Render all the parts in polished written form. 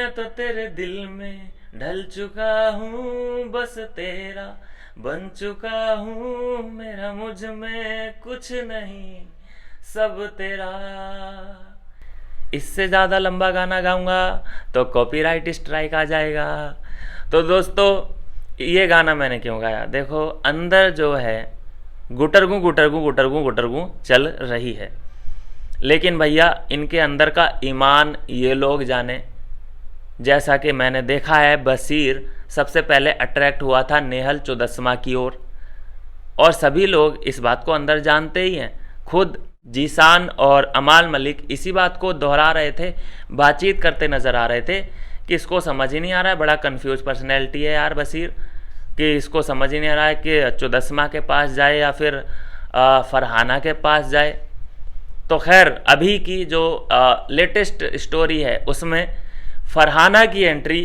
मैं तो तेरे दिल में ढल चुका हूँ, बस तेरा बन चुका हूँ, मेरा मुझ में कुछ नहीं, सब तेरा। इससे ज़्यादा लंबा गाना गाऊंगा तो कॉपीराइट स्ट्राइक आ जाएगा। तो दोस्तों, ये गाना मैंने क्यों गाया, देखो अंदर जो है गुटरगू गुटरगू गुटरगू गुटरगू चल रही है, लेकिन भैया इनके अंदर का ईमान ये लोग जाने। जैसा कि मैंने देखा है, बशीर सबसे पहले अट्रैक्ट हुआ था नेहल चुदस्मा की ओर, और सभी लोग इस बात को अंदर जानते ही हैं। खुद जीसान और अमाल मलिक इसी बात को दोहरा रहे थे, बातचीत करते नज़र आ रहे थे कि इसको समझ ही नहीं आ रहा है, बड़ा कंफ्यूज पर्सनैलिटी है यार बशीर, कि इसको समझ ही नहीं आ रहा है कि चुदस्मा के पास जाए या फिर फरहाना के पास जाए। तो खैर, अभी की जो लेटेस्ट स्टोरी है उसमें फरहाना की एंट्री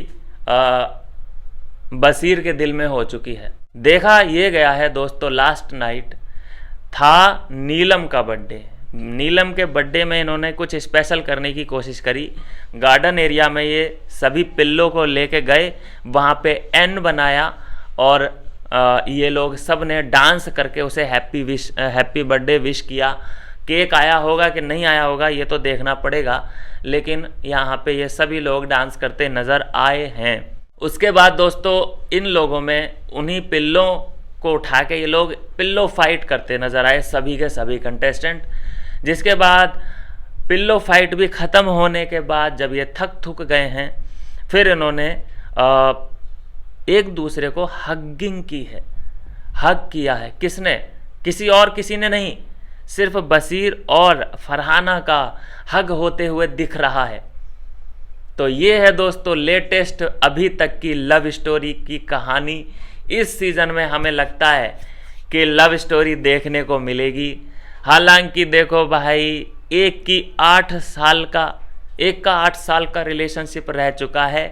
बशीर के दिल में हो चुकी है। देखा ये गया है दोस्तों, लास्ट नाइट था नीलम का बर्थडे। नीलम के बर्थडे में इन्होंने कुछ स्पेशल करने की कोशिश करी। गार्डन एरिया में ये सभी पिल्लों को लेके गए, वहाँ पे एन बनाया और ये लोग सब ने डांस करके उसे हैप्पी बर्थडे विश किया। केक आया होगा कि नहीं आया होगा ये तो देखना पड़ेगा, लेकिन यहाँ पे ये सभी लोग डांस करते नज़र आए हैं। उसके बाद दोस्तों, इन लोगों में उन्हीं पिल्लों को उठा के ये लोग पिल्लो फाइट करते नज़र आए, सभी के सभी कंटेस्टेंट। जिसके बाद पिल्लो फाइट भी ख़त्म होने के बाद जब ये थक थुक गए हैं, फिर इन्होंने एक दूसरे को हगिंग की है। हग किया है किसने? किसी ने नहीं, सिर्फ बशीर और फरहाना का हग होते हुए दिख रहा है। तो ये है दोस्तों लेटेस्ट अभी तक की लव स्टोरी की कहानी। इस सीज़न में हमें लगता है कि लव स्टोरी देखने को मिलेगी। हालांकि देखो भाई, एक का 8 साल का रिलेशनशिप रह चुका है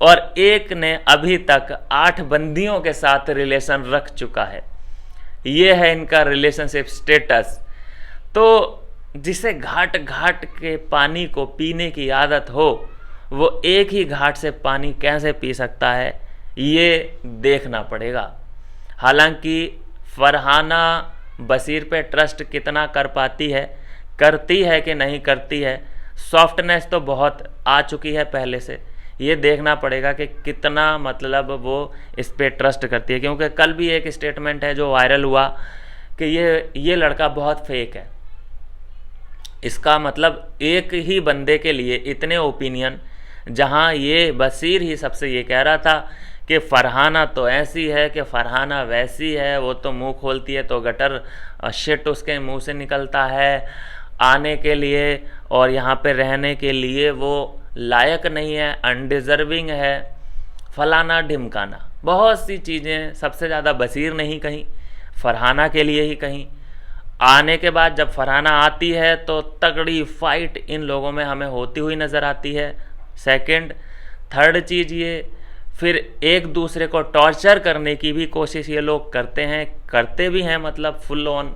और एक ने अभी तक 8 बंदियों के साथ रिलेशन रख चुका है। ये है इनका रिलेशनशिप स्टेटस। तो जिसे घाट घाट के पानी को पीने की आदत हो, वो एक ही घाट से पानी कैसे पी सकता है, ये देखना पड़ेगा। हालांकि फरहाना बशीर पे ट्रस्ट कितना कर पाती है, करती है कि नहीं करती है, सॉफ्टनेस तो बहुत आ चुकी है पहले से, ये देखना पड़ेगा कि कितना मतलब वो इस पे ट्रस्ट करती है। क्योंकि कल भी एक स्टेटमेंट है जो वायरल हुआ कि ये लड़का बहुत फेक है। इसका मतलब एक ही बंदे के लिए इतने ओपिनियन, जहाँ ये बशीर ही सबसे ये कह रहा था कि फरहाना तो ऐसी है, कि फरहाना वैसी है, वो तो मुंह खोलती है तो गटर शिट उसके मुंह से निकलता है, आने के लिए और यहाँ पे रहने के लिए वो लायक नहीं है, अनडिज़र्विंग है, फलाना ढिमकाना, बहुत सी चीज़ें सबसे ज़्यादा बशीर ने ही कहीं, फरहाना के लिए ही कहीं। आने के बाद जब फरहाना आती है तो तगड़ी फाइट इन लोगों में हमें होती हुई नज़र आती है। सेकंड, थर्ड चीज़ ये, फिर एक दूसरे को टॉर्चर करने की भी कोशिश ये लोग करते भी हैं, मतलब फुल ऑन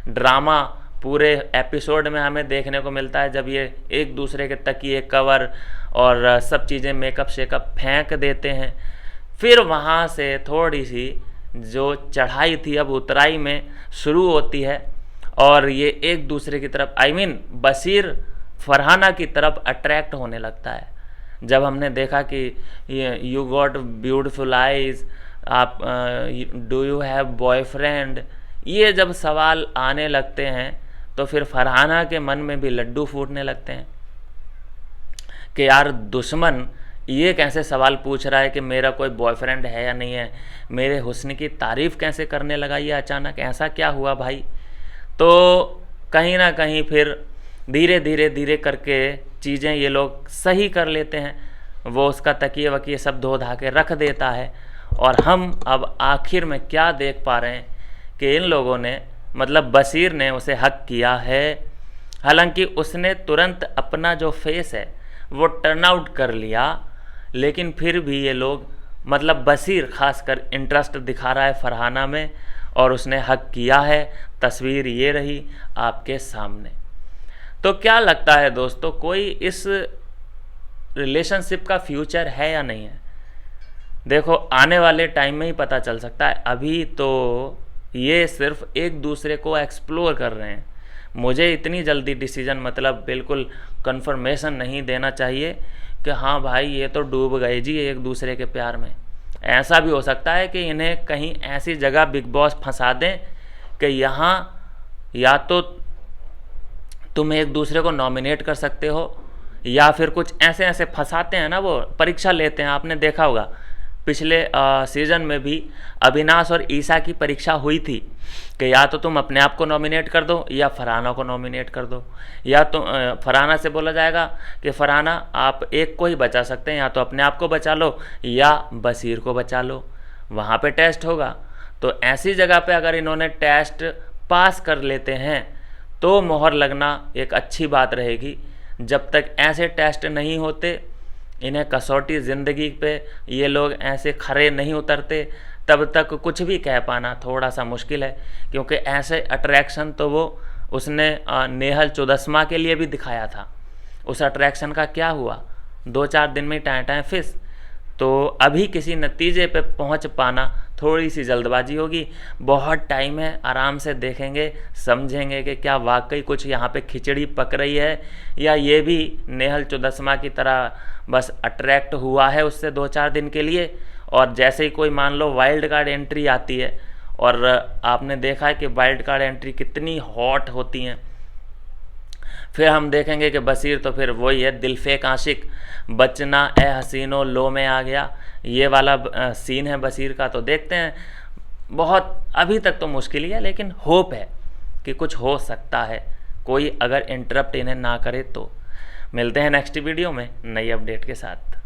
ड्रामा पूरे एपिसोड में हमें देखने को मिलता है, जब ये एक दूसरे के तकिए कवर और सब चीज़ें मेकअप शेकअप फेंक देते हैं। फिर वहाँ से थोड़ी सी जो चढ़ाई थी अब उतराई में शुरू होती है और ये एक दूसरे की तरफ बशीर फरहाना की तरफ अट्रैक्ट होने लगता है। जब हमने देखा कि यू गॉट ब्यूटीफुल आइज़, आप डू यू हैव बॉयफ्रेंड, ये जब सवाल आने लगते हैं तो फिर फरहाना के मन में भी लड्डू फूटने लगते हैं कि यार दुश्मन ये कैसे सवाल पूछ रहा है कि मेरा कोई बॉयफ्रेंड है या नहीं है, मेरे हुस्न की तारीफ़ कैसे करने लगा ये अचानक, ऐसा क्या हुआ भाई। तो कहीं ना कहीं फिर धीरे करके चीज़ें ये लोग सही कर लेते हैं। वो उसका तकिए वकिए सब धो धा के रख देता है और हम अब आखिर में क्या देख पा रहे हैं कि इन लोगों ने, मतलब बशीर ने उसे हक किया है। हालांकि उसने तुरंत अपना जो फेस है वो टर्न आउट कर लिया, लेकिन फिर भी ये लोग, मतलब बशीर खासकर इंटरेस्ट दिखा रहा है फरहाना में और उसने हक किया है। तस्वीर ये रही आपके सामने। तो क्या लगता है दोस्तों, कोई इस रिलेशनशिप का फ्यूचर है या नहीं है, देखो आने वाले टाइम में ही पता चल सकता है। अभी तो ये सिर्फ एक दूसरे को एक्सप्लोर कर रहे हैं। मुझे इतनी जल्दी डिसीजन मतलब बिल्कुल कंफर्मेशन नहीं देना चाहिए कि हाँ भाई ये तो डूब गए जी एक दूसरे के प्यार में। ऐसा भी हो सकता है कि इन्हें कहीं ऐसी जगह बिग बॉस फंसा दें कि यहाँ या तो तुम एक दूसरे को नॉमिनेट कर सकते हो, या फिर कुछ ऐसे ऐसे फंसाते हैं ना, वो परीक्षा लेते हैं। आपने देखा होगा पिछले सीज़न में भी अविनाश और ईसा की परीक्षा हुई थी कि या तो तुम अपने आप को नॉमिनेट कर दो या फरहाना को नॉमिनेट कर दो, या तो फरहाना से बोला जाएगा कि फरहाना आप एक को ही बचा सकते हैं, या तो अपने आप को बचा लो या बशीर को बचा लो। वहाँ पे टेस्ट होगा। तो ऐसी जगह पे अगर इन्होंने टेस्ट पास कर लेते हैं तो मोहर लगना एक अच्छी बात रहेगी। जब तक ऐसे टेस्ट नहीं होते, इन्हें कसौटी ज़िंदगी पे ये लोग ऐसे खरे नहीं उतरते, तब तक कुछ भी कह पाना थोड़ा सा मुश्किल है। क्योंकि ऐसे अट्रैक्शन तो वो उसने नेहल चुदस्मा के लिए भी दिखाया था। उस अट्रैक्शन का क्या हुआ, 2-4 दिन में टाएं टाएं फिस। तो अभी किसी नतीजे पे पहुंच पाना थोड़ी सी जल्दबाजी होगी। बहुत टाइम है, आराम से देखेंगे, समझेंगे कि क्या वाकई कुछ यहाँ पे खिचड़ी पक रही है, या ये भी नेहल चुदस्मा की तरह बस अट्रैक्ट हुआ है उससे 2-4 दिन के लिए। और जैसे ही कोई मान लो वाइल्ड कार्ड एंट्री आती है, और आपने देखा है कि वाइल्ड कार्ड एंट्री कितनी हॉट होती हैं, फिर हम देखेंगे कि बशीर तो फिर वही है, दिल फेक आशिक, बचना ए हसीनो लो में आ गया। ये वाला सीन है बशीर का। तो देखते हैं, बहुत अभी तक तो मुश्किल ही है, लेकिन होप है कि कुछ हो सकता है, कोई अगर इंटरप्ट इन्हें ना करे तो। मिलते हैं नेक्स्ट वीडियो में नई अपडेट के साथ।